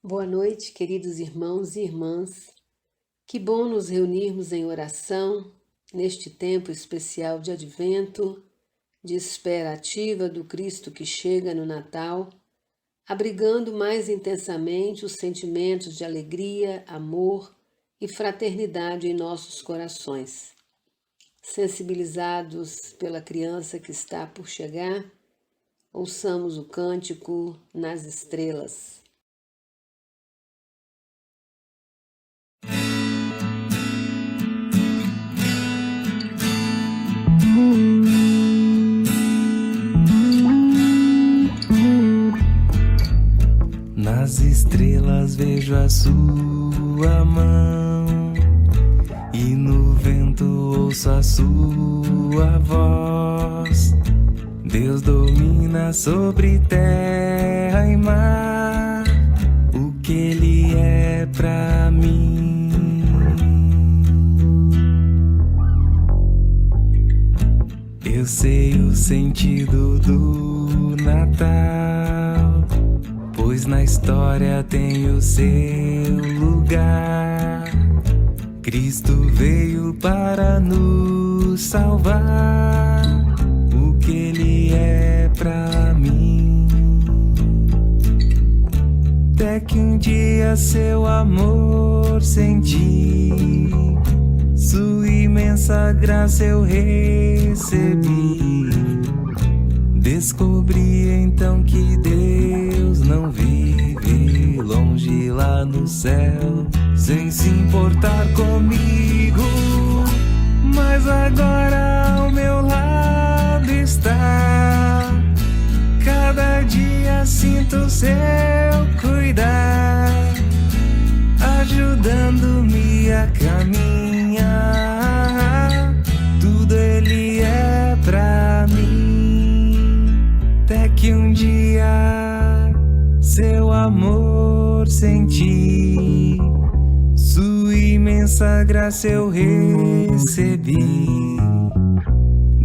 Boa noite, queridos irmãos e irmãs. Que bom nos reunirmos em oração neste tempo especial de Advento, de espera ativa do Cristo que chega no Natal, abrigando mais intensamente os sentimentos de alegria, amor e fraternidade em nossos corações. Sensibilizados pela criança que está por chegar, ouçamos o cântico nas estrelas. Nas estrelas vejo a sua mão e no vento ouço a sua voz. Deus domina sobre terra e mar, o que Ele é pra mim. Eu sei o sentido do Natal, pois na história tem o seu lugar. Cristo veio para nos salvar, o que Ele é pra mim. Até que um dia seu amor senti, sua imensa graça eu recebi. Descobri então que Deus não vive longe lá no céu, sem se importar comigo, mas agora ao meu lado está. Cada dia sinto seu cuidar, ajudando-me a caminhar. Tudo Ele é pra mim. Até que um dia seu amor senti, sua imensa graça eu recebi.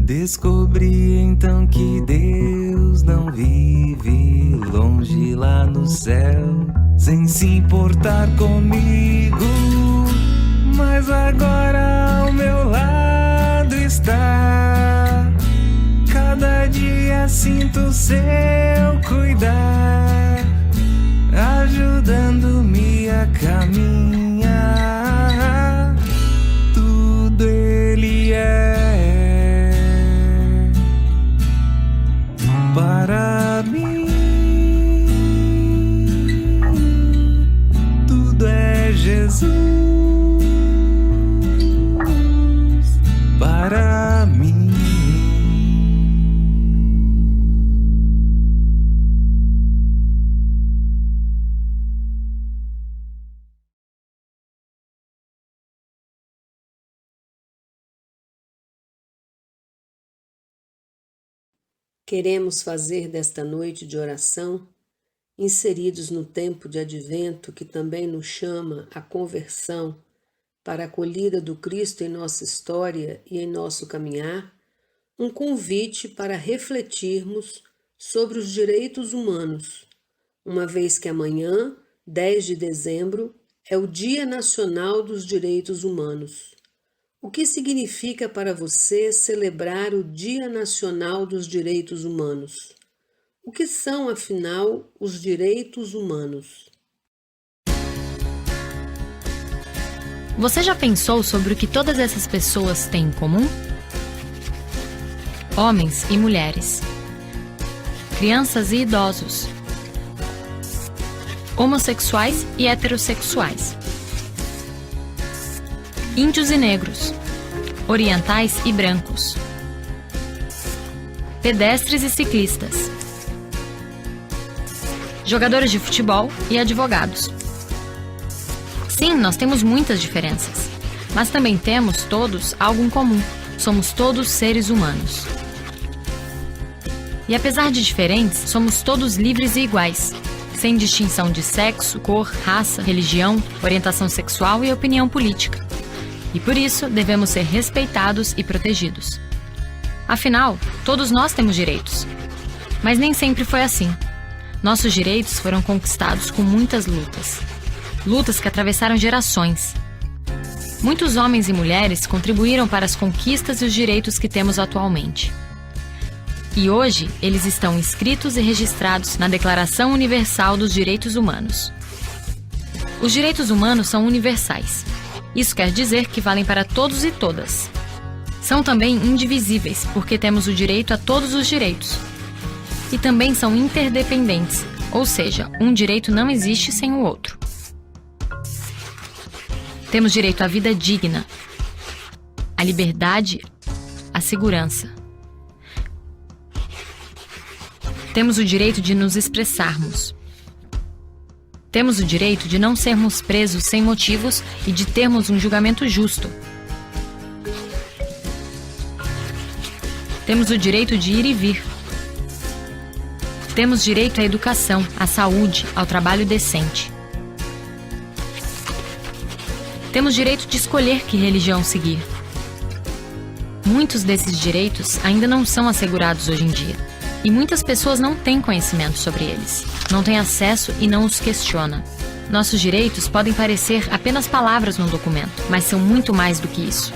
Descobri então que Deus não vive longe lá no céu, sem se importar comigo, mas agora ao meu lado está. Cada dia sinto seu cuidar, ajudando-me a caminhar. Tudo Ele é para mim. Tudo é Jesus para mim. Queremos fazer desta noite de oração, inseridos no tempo de Advento que também nos chama à conversão para a acolhida do Cristo em nossa história e em nosso caminhar, um convite para refletirmos sobre os direitos humanos, uma vez que amanhã, 10 de dezembro, é o Dia Nacional dos Direitos Humanos. O que significa para você celebrar o Dia Nacional dos Direitos Humanos? O que são, afinal, os direitos humanos? Você já pensou sobre o que todas essas pessoas têm em comum? Homens e mulheres, crianças e idosos, homossexuais e heterossexuais, índios e negros, orientais e brancos, pedestres e ciclistas, jogadores de futebol e advogados. Sim, nós temos muitas diferenças, mas também temos todos algo em comum. Somos todos seres humanos. E apesar de diferentes, somos todos livres e iguais, sem distinção de sexo, cor, raça, religião, orientação sexual e opinião política. E por isso devemos ser respeitados e protegidos. Afinal, todos nós temos direitos. Mas nem sempre foi assim. Nossos direitos foram conquistados com muitas lutas. Lutas que atravessaram gerações. Muitos homens e mulheres contribuíram para as conquistas e os direitos que temos atualmente. E hoje, eles estão inscritos e registrados na Declaração Universal dos Direitos Humanos. Os direitos humanos são universais. Isso quer dizer que valem para todos e todas. São também indivisíveis, porque temos o direito a todos os direitos. E também são interdependentes, ou seja, um direito não existe sem o outro. Temos direito à vida digna, à liberdade, à segurança. Temos o direito de nos expressarmos. Temos o direito de não sermos presos sem motivos e de termos um julgamento justo. Temos o direito de ir e vir. Temos direito à educação, à saúde, ao trabalho decente. Temos direito de escolher que religião seguir. Muitos desses direitos ainda não são assegurados hoje em dia. E muitas pessoas não têm conhecimento sobre eles, não têm acesso e não os questiona. Nossos direitos podem parecer apenas palavras num documento, mas são muito mais do que isso.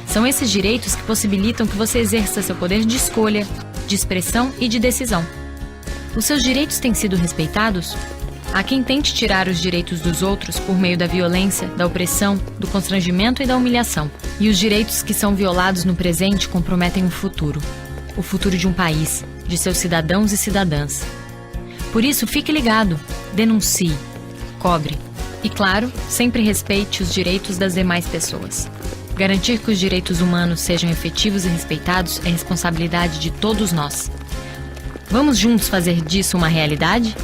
São esses direitos que possibilitam que você exerça seu poder de escolha, de expressão e de decisão. Os seus direitos têm sido respeitados? Há quem tente tirar os direitos dos outros por meio da violência, da opressão, do constrangimento e da humilhação. E os direitos que são violados no presente comprometem o futuro de um país, de seus cidadãos e cidadãs. Por isso, fique ligado, denuncie, cobre e, claro, sempre respeite os direitos das demais pessoas. Garantir que os direitos humanos sejam efetivos e respeitados é responsabilidade de todos nós. Vamos juntos fazer disso uma realidade?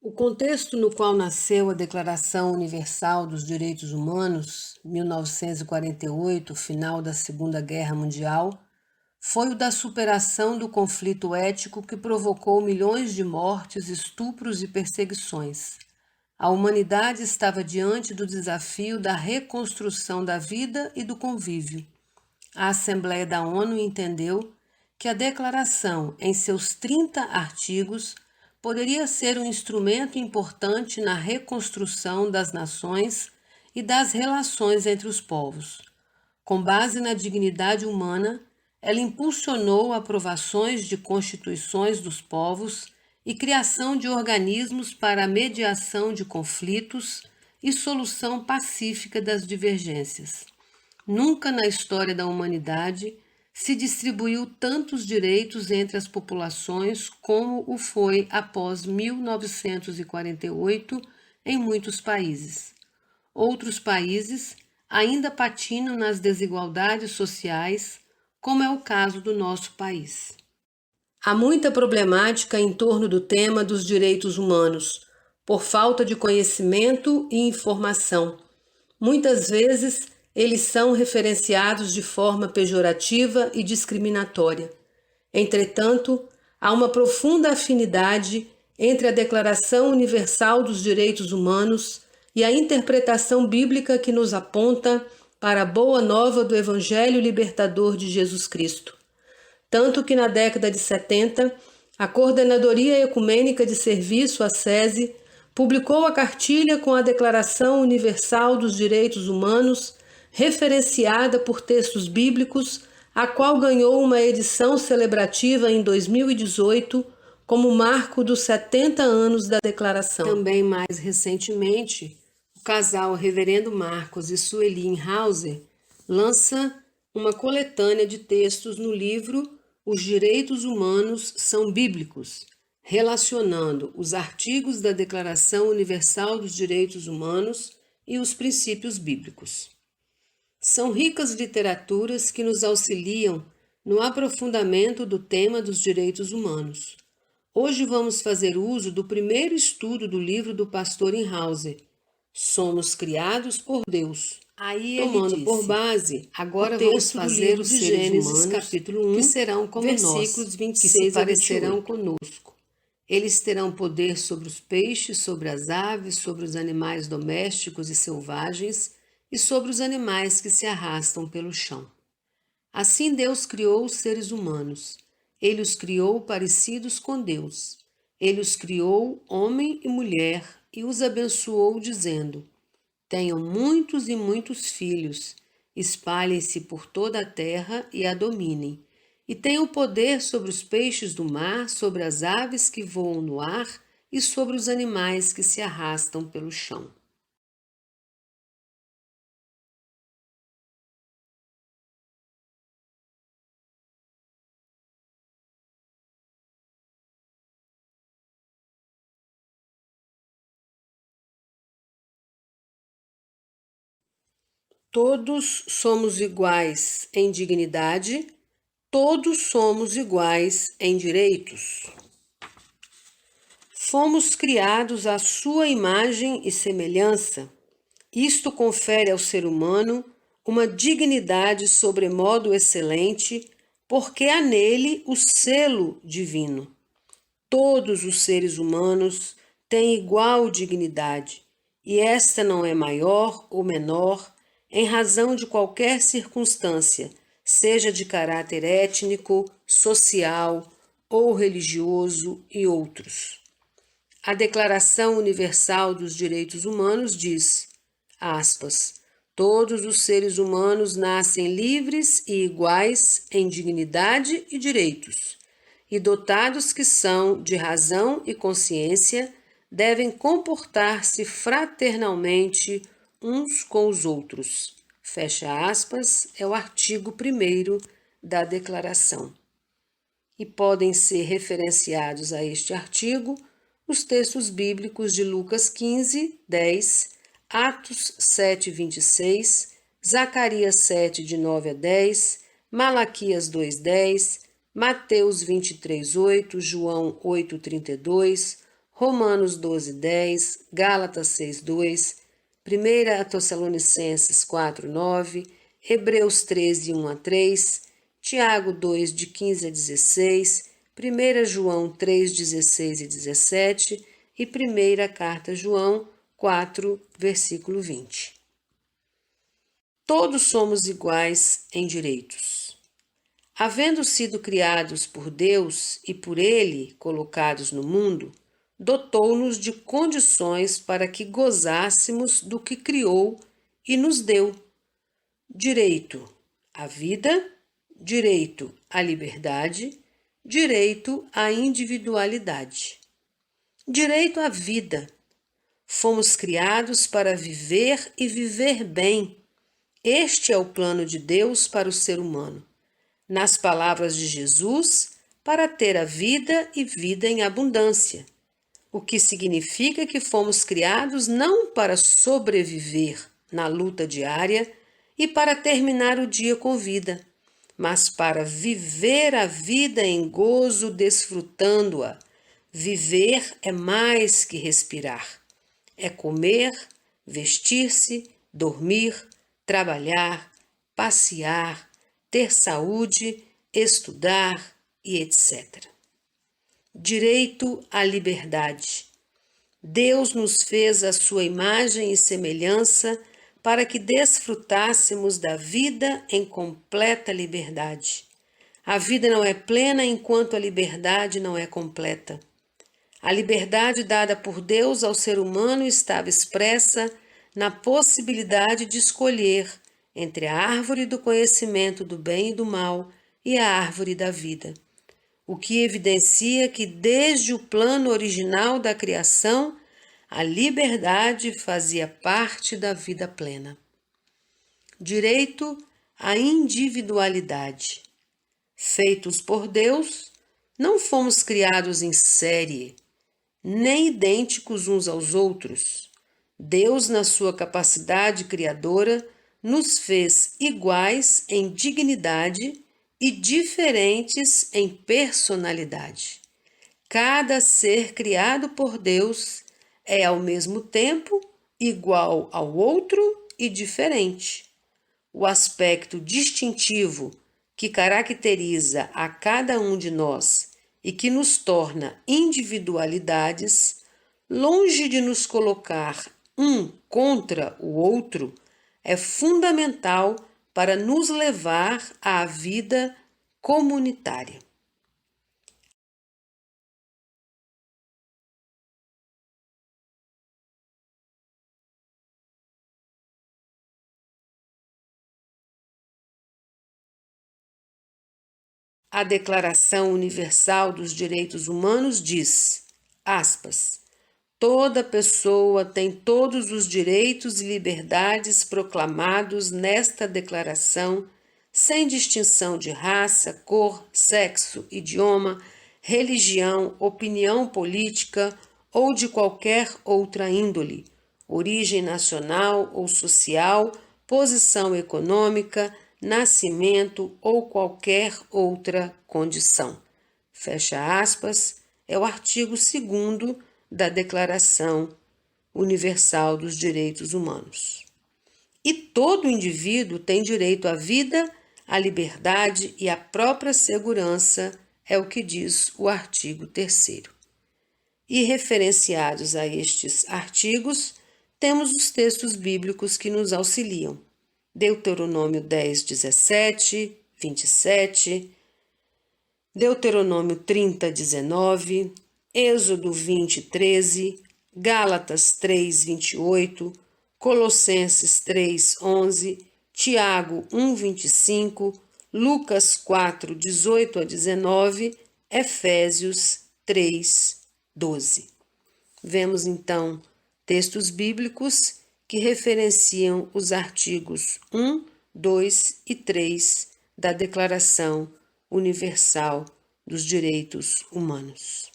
O contexto no qual nasceu a Declaração Universal dos Direitos Humanos, 1948, final da Segunda Guerra Mundial, foi o da superação do conflito ético que provocou milhões de mortes, estupros e perseguições. A humanidade estava diante do desafio da reconstrução da vida e do convívio. A Assembleia da ONU entendeu que a declaração, em seus 30 artigos, poderia ser um instrumento importante na reconstrução das nações e das relações entre os povos. Com base na dignidade humana, ela impulsionou aprovações de constituições dos povos e criação de organismos para a mediação de conflitos e solução pacífica das divergências. Nunca na história da humanidade se distribuiu tantos direitos entre as populações como o foi após 1948 em muitos países. Outros países ainda patinam nas desigualdades sociais, como é o caso do nosso país. Há muita problemática em torno do tema dos direitos humanos, por falta de conhecimento e informação. Muitas vezes, eles são referenciados de forma pejorativa e discriminatória. Entretanto, há uma profunda afinidade entre a Declaração Universal dos Direitos Humanos e a interpretação bíblica que nos aponta para a boa nova do Evangelho libertador de Jesus Cristo. Tanto que na década de 70, a Coordenadoria Ecumênica de Serviço, a SESI, publicou a cartilha com a Declaração Universal dos Direitos Humanos, referenciada por textos bíblicos, a qual ganhou uma edição celebrativa em 2018 como marco dos 70 anos da declaração. Também mais recentemente, o casal Reverendo Marcos e Sueli Hauser lança uma coletânea de textos no livro Os Direitos Humanos São Bíblicos, relacionando os artigos da Declaração Universal dos Direitos Humanos e os princípios bíblicos. São ricas literaturas que nos auxiliam no aprofundamento do tema dos direitos humanos. Hoje vamos fazer uso do primeiro estudo do livro do pastor Hauser, Somos Criados por Deus. Aí tomando por base, agora vamos fazer o Gênesis capítulo 1, que serão como versículos 26 que se parecerão conosco. Eles terão poder sobre os peixes, sobre as aves, sobre os animais domésticos e selvagens, e sobre os animais que se arrastam pelo chão. Assim Deus criou os seres humanos. Ele os criou parecidos com Deus. Ele os criou homem e mulher e os abençoou, dizendo: tenham muitos e muitos filhos, espalhem-se por toda a terra e a dominem, e tenham poder sobre os peixes do mar, sobre as aves que voam no ar e sobre os animais que se arrastam pelo chão. Todos somos iguais em dignidade, todos somos iguais em direitos. Fomos criados à sua imagem e semelhança. Isto confere ao ser humano uma dignidade sobremodo excelente, porque há nele o selo divino. Todos os seres humanos têm igual dignidade, e esta não é maior ou menor em razão de qualquer circunstância, seja de caráter étnico, social ou religioso e outros. A Declaração Universal dos Direitos Humanos diz, aspas, todos os seres humanos nascem livres e iguais em dignidade e direitos, e dotados que são de razão e consciência, devem comportar-se fraternalmente uns com os outros. Fecha aspas, é o artigo 1º da Declaração. E podem ser referenciados a este artigo os textos bíblicos de Lucas 15, 10, Atos 7, 26, Zacarias 7, de 9 a 10, Malaquias 2, 10, Mateus 23, 8, João 8, 32, Romanos 12, 10, Gálatas 6, 2, 1 Tessalonicenses 4, 9, Hebreus 13, 1 a 3, Tiago 2, de 15 a 16, 1 João 3, 16 e 17 e 1 Carta João 4, versículo 20. Todos somos iguais em direitos. Havendo sido criados por Deus e por Ele colocados no mundo, dotou-nos de condições para que gozássemos do que criou e nos deu. Direito à vida, direito à liberdade, direito à individualidade. Direito à vida. Fomos criados para viver e viver bem. Este é o plano de Deus para o ser humano. Nas palavras de Jesus, para ter a vida e vida em abundância. O que significa que fomos criados não para sobreviver na luta diária e para terminar o dia com vida, mas para viver a vida em gozo, desfrutando-a. Viver é mais que respirar. É comer, vestir-se, dormir, trabalhar, passear, ter saúde, estudar e etc. Direito à liberdade. Deus nos fez à sua imagem e semelhança para que desfrutássemos da vida em completa liberdade. A vida não é plena enquanto a liberdade não é completa. A liberdade dada por Deus ao ser humano estava expressa na possibilidade de escolher entre a árvore do conhecimento do bem e do mal e a árvore da vida, o que evidencia que desde o plano original da criação, a liberdade fazia parte da vida plena. Direito à individualidade. Feitos por Deus, não fomos criados em série, nem idênticos uns aos outros. Deus, na sua capacidade criadora, nos fez iguais em dignidade e diferentes em personalidade. Cada ser criado por Deus é, ao mesmo tempo, igual ao outro e diferente. O aspecto distintivo que caracteriza a cada um de nós e que nos torna individualidades, longe de nos colocar um contra o outro, é fundamental para nos levar à vida comunitária. A Declaração Universal dos Direitos Humanos diz, aspas, toda pessoa tem todos os direitos e liberdades proclamados nesta declaração, sem distinção de raça, cor, sexo, idioma, religião, opinião política ou de qualquer outra índole, origem nacional ou social, posição econômica, nascimento ou qualquer outra condição. Fecha aspas, é o artigo 2º da Declaração Universal dos Direitos Humanos. E todo indivíduo tem direito à vida, à liberdade e à própria segurança, é o que diz o artigo 3º. E referenciados a estes artigos, temos os textos bíblicos que nos auxiliam. Deuteronômio 10, 17, 27, Deuteronômio 30, 19, Êxodo 20, 13, Gálatas 3, 28, Colossenses 3, 11, Tiago 1, 25, Lucas 4, 18 a 19, Efésios 3, 12. Vemos então textos bíblicos que referenciam os artigos 1, 2 e 3 da Declaração Universal dos Direitos Humanos.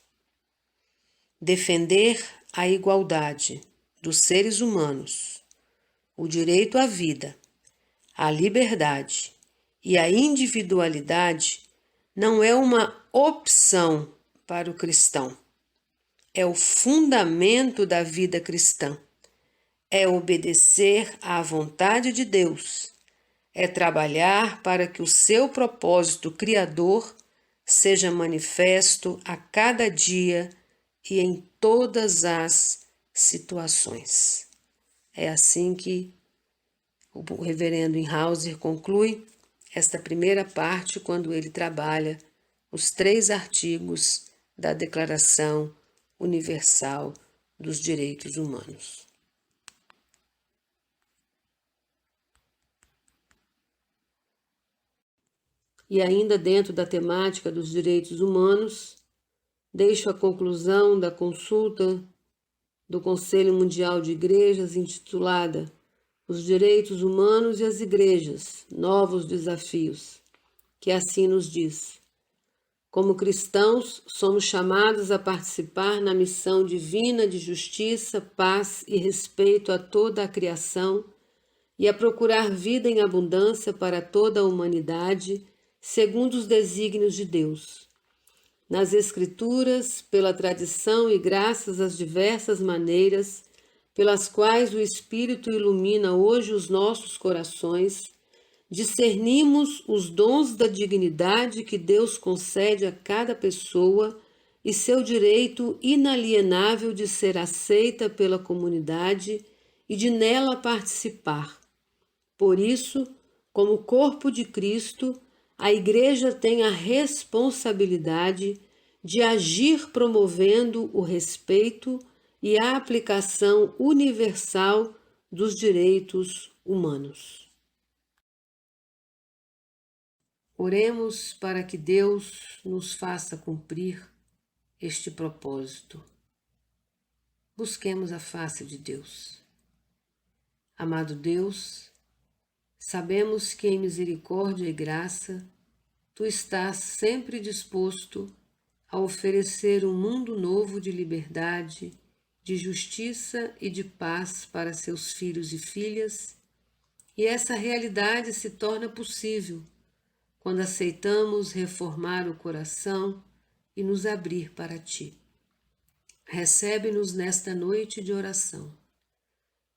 Defender a igualdade dos seres humanos, o direito à vida, à liberdade e à individualidade não é uma opção para o cristão, é o fundamento da vida cristã. É obedecer à vontade de Deus, é trabalhar para que o seu propósito criador seja manifesto a cada dia e em todas as situações. É assim que o reverendo Inhauser conclui esta primeira parte quando ele trabalha os 3 artigos da Declaração Universal dos Direitos Humanos. E ainda dentro da temática dos direitos humanos, deixo a conclusão da consulta do Conselho Mundial de Igrejas intitulada Os Direitos Humanos e as Igrejas, Novos Desafios, que assim nos diz: como cristãos, somos chamados a participar na missão divina de justiça, paz e respeito a toda a criação e a procurar vida em abundância para toda a humanidade, segundo os desígnios de Deus. Nas Escrituras, pela tradição e graças às diversas maneiras pelas quais o Espírito ilumina hoje os nossos corações, discernimos os dons da dignidade que Deus concede a cada pessoa e seu direito inalienável de ser aceita pela comunidade e de nela participar. Por isso, como corpo de Cristo, a Igreja tem a responsabilidade de agir promovendo o respeito e a aplicação universal dos direitos humanos. Oremos para que Deus nos faça cumprir este propósito. Busquemos a face de Deus. Amado Deus, sabemos que em misericórdia e graça, Tu estás sempre disposto a oferecer um mundo novo de liberdade, de justiça e de paz para seus filhos e filhas, e essa realidade se torna possível quando aceitamos reformar o coração e nos abrir para Ti. Recebe-nos nesta noite de oração.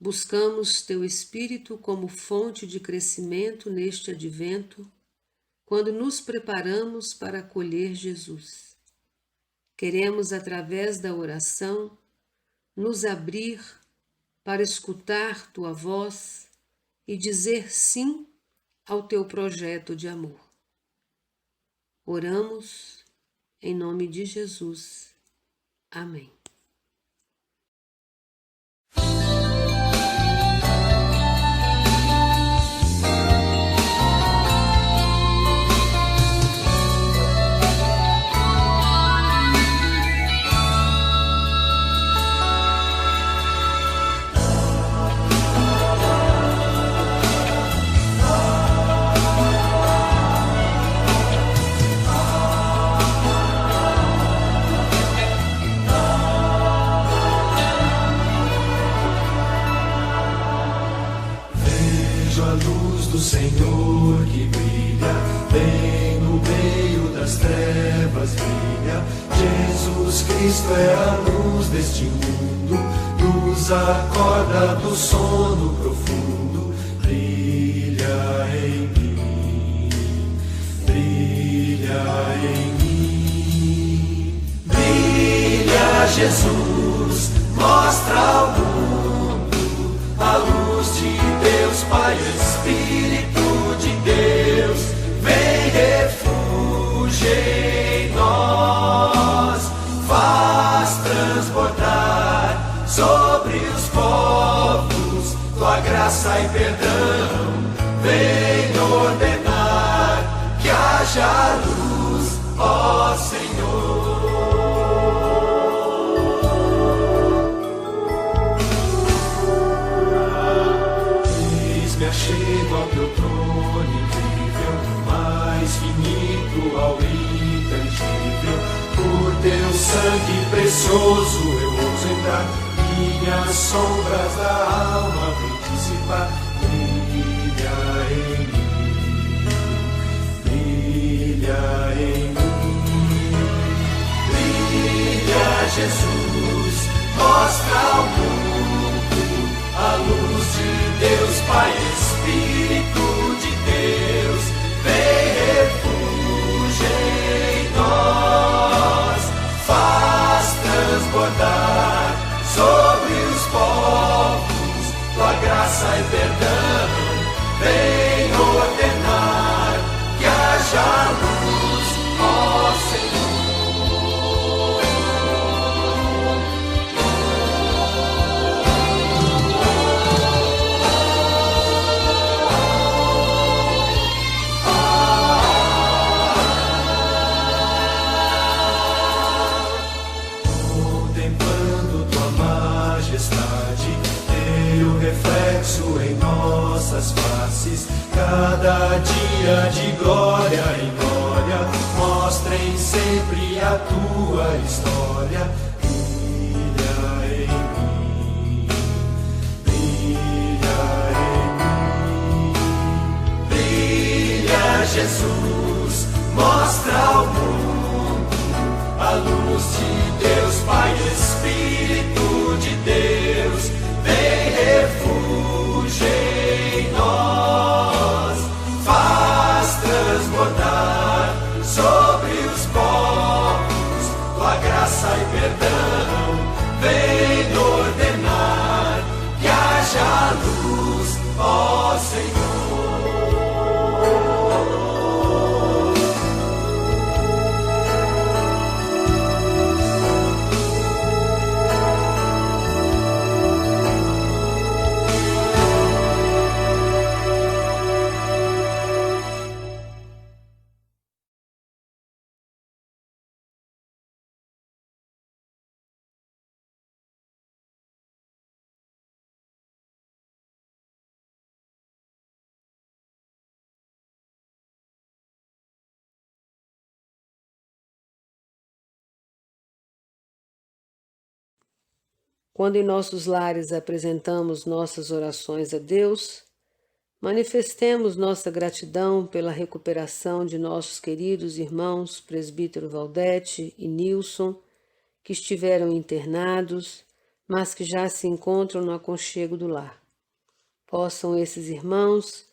Buscamos Teu Espírito como fonte de crescimento neste advento, quando nos preparamos para acolher Jesus. Queremos, através da oração, nos abrir para escutar Tua voz e dizer sim ao teu projeto de amor. Oramos em nome de Jesus. Amém. Do Senhor que brilha, bem no meio das trevas brilha. Jesus Cristo é a luz deste mundo, nos acorda do sono profundo. Brilha em mim, brilha em mim. Brilha Jesus, mostra ao mundo a luz de Deus Pai, Espírito de Deus, vem refúgio em nós, faz transbordar sobre os povos tua graça e perdão, vem ordenar que haja luz, ó Senhor. Chego ao teu trono incrível, mais finito ao intangível. Por teu sangue precioso eu ouso entrar, minhas sombras da alma vem dissipar. Brilha em mim, brilha em mim. Brilha Jesus, mostra ao mundo a luz de Deus Pai, Espírito de Deus, vem refúgio em nós, faz transbordar sobre os povos tua graça e perdão, vem ordenar que haja luz, ó Senhor. Reflexo em nossas faces, cada dia de glória em glória, mostrem sempre a tua história. Brilha em mim, brilha em mim. Brilha Jesus, mostra ao mundo a luz de Deus Pai, Espírito de Deus, vem refúgio em nós, faz transbordar sobre os povos tua graça e perdão, vem ordenar que haja luz, ó Senhor. Quando em nossos lares apresentamos nossas orações a Deus, manifestemos nossa gratidão pela recuperação de nossos queridos irmãos presbítero Valdete e Nilson, que estiveram internados, mas que já se encontram no aconchego do lar. Possam esses irmãos,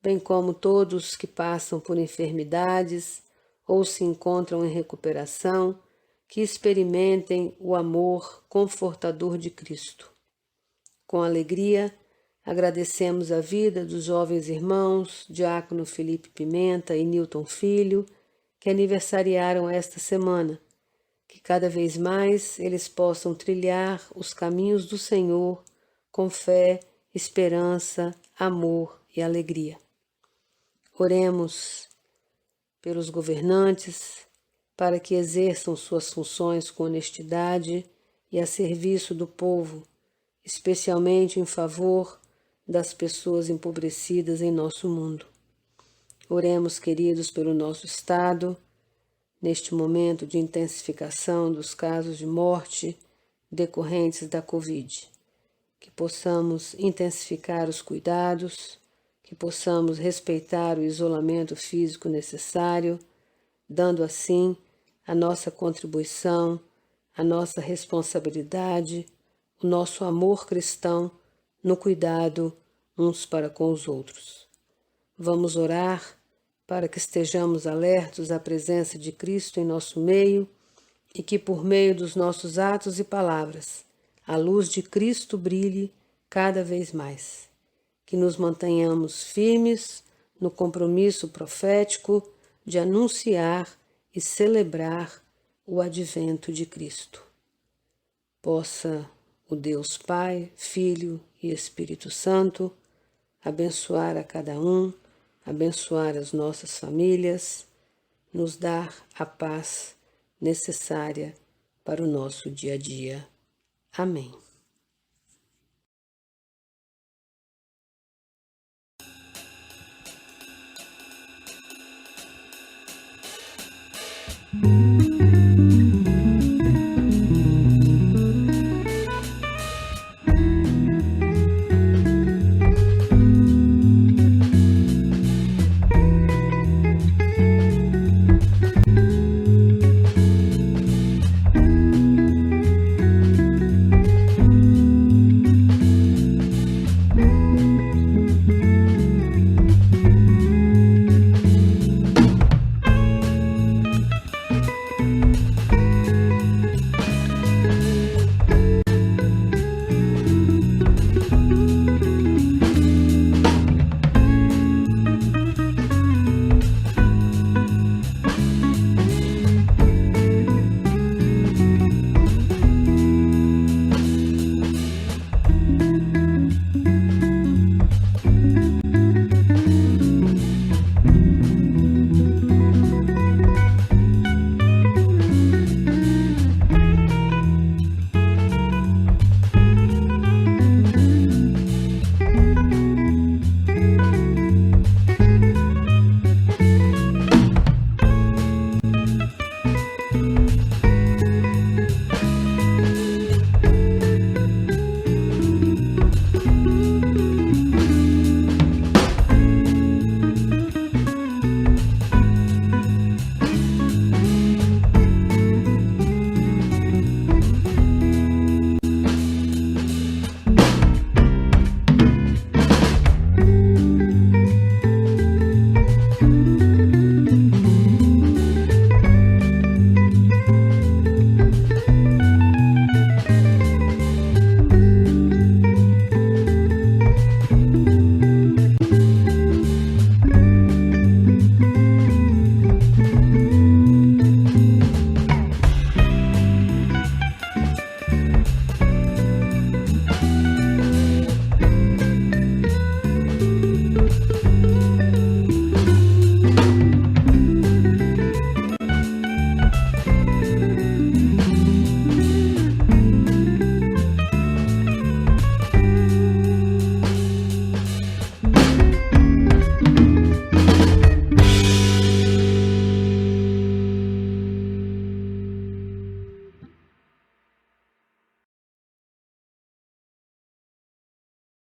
bem como todos que passam por enfermidades ou se encontram em recuperação, que experimentem o amor confortador de Cristo. Com alegria, Agradecemos a vida dos jovens irmãos, Diácono Felipe Pimenta e Newton Filho, que aniversariaram esta semana. Que cada vez mais eles possam trilhar os caminhos do Senhor com fé, esperança, amor e alegria. Oremos pelos governantes, para que exerçam suas funções com honestidade e a serviço do povo, especialmente em favor das pessoas empobrecidas em nosso mundo. Oremos, queridos, pelo nosso Estado, neste momento de intensificação dos casos de morte decorrentes da Covid. Que possamos intensificar os cuidados, que possamos respeitar o isolamento físico necessário, dando assim a nossa contribuição, a nossa responsabilidade, o nosso amor cristão no cuidado uns para com os outros. Vamos orar para que estejamos alertos à presença de Cristo em nosso meio e que, por meio dos nossos atos e palavras, a luz de Cristo brilhe cada vez mais. Que nos mantenhamos firmes no compromisso profético de anunciar e celebrar o advento de Cristo. Possa o Deus Pai, Filho e Espírito Santo abençoar a cada um, abençoar as nossas famílias, nos dar a paz necessária para o nosso dia a dia. Amém.